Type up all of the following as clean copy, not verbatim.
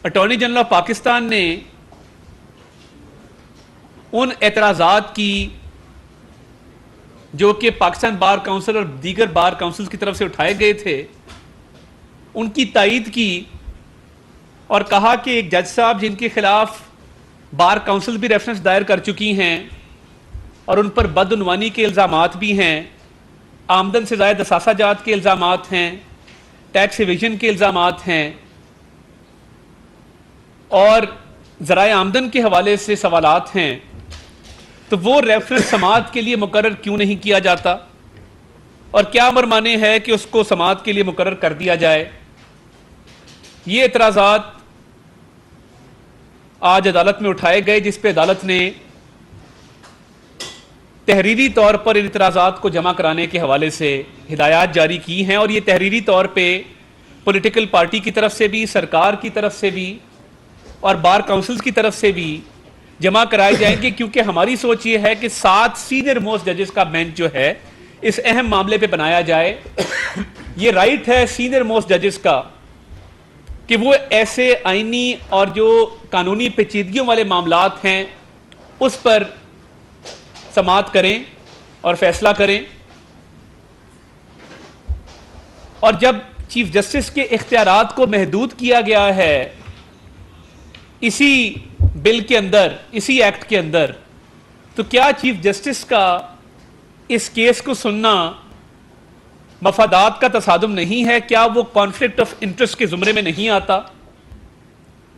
Attorney general of Pakistan نے ان اعتراضات کی جو کہ پاکستان بار کونسل اور دیگر بار کونسلز کی طرف سے اٹھائے گئے تھے ان کی تائید کی اور کہا کہ ایک جج صاحب جن کے خلاف بار کونسل بھی ریفرنس دائر کر چکی ہیں اور ان پر بدعنوانی کے الزامات بھی ہیں، آمدن سے زائد اثاثہ جات کے الزامات ہیں، ٹیکس ایویژن کے الزامات ہیں اور ذرائع آمدن کے حوالے سے سوالات ہیں، تو وہ ریفرنس سماعت کے لیے مقرر کیوں نہیں کیا جاتا اور کیا امر مانے ہے کہ اس کو سماعت کے لیے مقرر کر دیا جائے۔ یہ اعتراضات آج عدالت میں اٹھائے گئے، جس پہ عدالت نے تحریری طور پر ان اعتراضات کو جمع کرانے کے حوالے سے ہدایات جاری کی ہیں، اور یہ تحریری طور پہ پولیٹیکل پارٹی کی طرف سے بھی، سرکار کی طرف سے بھی اور بار کونسلز کی طرف سے بھی جمع کرائے جائیں گے، کیونکہ ہماری سوچ یہ ہے کہ 7 سینئر موسٹ ججز کا بینچ جو ہے اس اہم معاملے پہ بنایا جائے۔ یہ رائٹ ہے سینئر موسٹ ججز کا کہ وہ ایسے آئینی اور جو قانونی پیچیدگیوں والے معاملات ہیں اس پر سماعت کریں اور فیصلہ کریں، اور جب چیف جسٹس کے اختیارات کو محدود کیا گیا ہے اسی بل کے اندر، اسی ایکٹ کے اندر، تو کیا چیف جسٹس کا اس کیس کو سننا مفادات کا تصادم نہیں ہے؟ کیا وہ کانفلکٹ آف انٹرسٹ کے زمرے میں نہیں آتا؟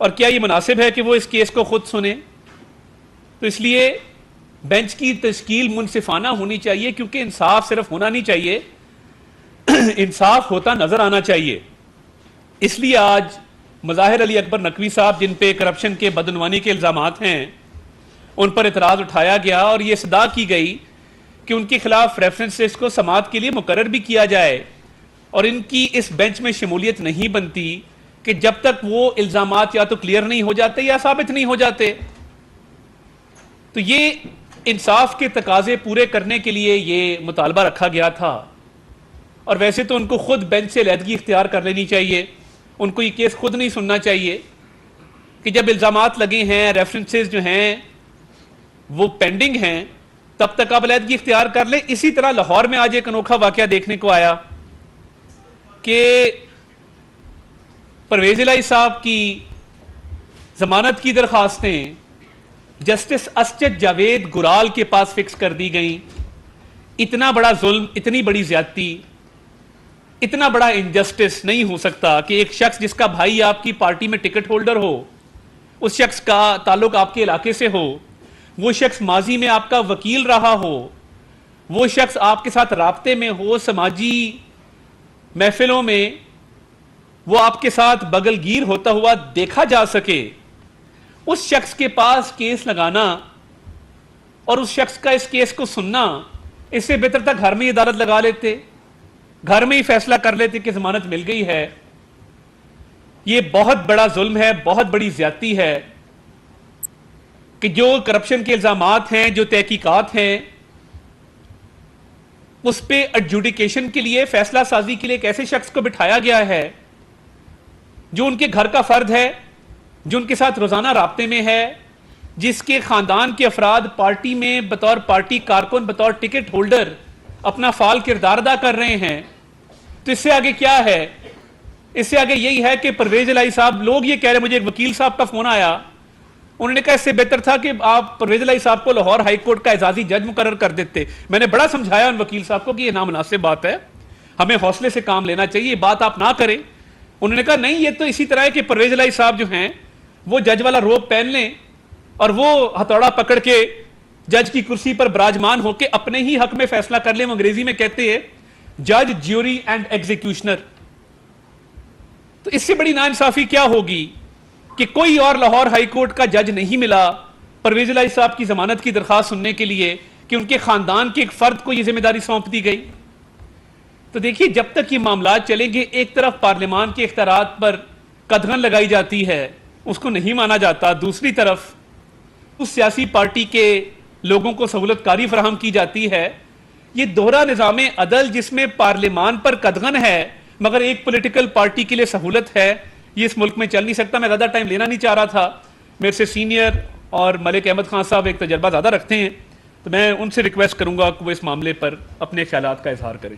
اور کیا یہ مناسب ہے کہ وہ اس کیس کو خود سنیں؟ تو اس لیے بینچ کی تشکیل منصفانہ ہونی چاہیے، کیونکہ انصاف صرف ہونا نہیں چاہیے، انصاف ہوتا نظر آنا چاہیے۔ اس لیے آج مظاہر علی اکبر نقوی صاحب جن پہ کرپشن کے بدعنوانی کے الزامات ہیں ان پر اعتراض اٹھایا گیا اور یہ صدا کی گئی کہ ان کے خلاف ریفرنسز کو سماعت کے لیے مقرر بھی کیا جائے، اور ان کی اس بینچ میں شمولیت نہیں بنتی کہ جب تک وہ الزامات یا تو کلیئر نہیں ہو جاتے یا ثابت نہیں ہو جاتے۔ تو یہ انصاف کے تقاضے پورے کرنے کے لیے یہ مطالبہ رکھا گیا تھا، اور ویسے تو ان کو خود بینچ سے علیحدگی اختیار کر لینی چاہیے، ان کو یہ کیس خود نہیں سننا چاہیے کہ جب الزامات لگے ہیں، ریفرنسز جو ہیں وہ پینڈنگ ہیں، تب تک آپ علیحدگی اختیار کر لیں۔ اسی طرح لاہور میں آج ایک انوکھا واقعہ دیکھنے کو آیا کہ پرویز الہی صاحب کی ضمانت کی درخواستیں جسٹس اسجد جاوید گرال کے پاس فکس کر دی گئیں۔ اتنا بڑا ظلم، اتنی بڑی زیادتی، اتنا بڑا انجسٹس نہیں ہو سکتا کہ ایک شخص جس کا بھائی آپ کی پارٹی میں ٹکٹ ہولڈر ہو، اس شخص کا تعلق آپ کے علاقے سے ہو، وہ شخص ماضی میں آپ کا وکیل رہا ہو، وہ شخص آپ کے ساتھ رابطے میں ہو، سماجی محفلوں میں وہ آپ کے ساتھ بغل گیر ہوتا ہوا دیکھا جا سکے، اس شخص کے پاس کیس لگانا اور اس شخص کا اس کیس کو سننا، اس سے بہتر تھا گھر میں ہی عدالت لگا لیتے، گھر میں ہی فیصلہ کر لیتے کہ ضمانت مل گئی ہے۔ یہ بہت بڑا ظلم ہے، بہت بڑی زیادتی ہے کہ جو کرپشن کے الزامات ہیں، جو تحقیقات ہیں، اس پہ ایڈجوڈیکیشن کے لیے، فیصلہ سازی کے لیے ایک ایسے شخص کو بٹھایا گیا ہے جو ان کے گھر کا فرد ہے، جو ان کے ساتھ روزانہ رابطے میں ہے، جس کے خاندان کے افراد پارٹی میں بطور پارٹی کارکن، بطور ٹکٹ ہولڈر اپنا فعال کردار ادا کر رہے ہیں۔ تو اس سے آگے کیا ہے؟ اس سے آگے یہی ہے کہ پرویز الہی صاحب، لوگ یہ کہہ رہے ہیں، مجھے ایک وکیل صاحب کا فون آیا، انہوں نے کہا اس سے بہتر تھا کہ آپ پرویز الہی صاحب کو لاہور ہائی کورٹ کا اعزازی جج مقرر کر دیتے۔ میں نے بڑا سمجھایا ان وکیل صاحب کو کہ یہ نامناسب بات ہے، ہمیں حوصلے سے کام لینا چاہیے، یہ بات آپ نہ کریں۔ انہوں نے کہا نہیں، یہ تو اسی طرح ہے کہ پرویز الہی صاحب جو ہیں وہ جج والا روب پہن لیں اور وہ ہتھوڑا پکڑ کے جج کی کرسی پر براجمان ہو کے اپنے ہی حق میں فیصلہ کر لیں۔ وہ انگریزی میں کہتے ہیں جج، جیوری اینڈ ایگزیکیوشنر۔ تو اس سے بڑی ناانصافی کیا ہوگی کہ کوئی اور لاہور ہائی کورٹ کا جج نہیں ملا پرویز الہی صاحب کی ضمانت کی درخواست سننے کے لیے کہ ان کے خاندان کے ایک فرد کو یہ ذمہ داری سونپ دی گئی۔ تو دیکھیے، جب تک یہ معاملات چلیں گے، ایک طرف پارلیمان کے اختیارات پر قدغن لگائی جاتی ہے، اس کو نہیں مانا جاتا، دوسری طرف اس سیاسی پارٹی کے لوگوں کو سہولت کاری فراہم کی جاتی ہے۔ یہ دوہرا نظام عدل جس میں پارلیمان پر قدغن ہے مگر ایک پولیٹیکل پارٹی کے لیے سہولت ہے، یہ اس ملک میں چل نہیں سکتا. میں زیادہ ٹائم لینا نہیں چاہ رہا تھا. میرے سے سینئر اور ملک احمد خان صاحب ایک تجربہ زیادہ رکھتے ہیں, تو میں ان سے ریکویسٹ کروں گا کہ وہ اس معاملے پر اپنے خیالات کا اظہار کریں.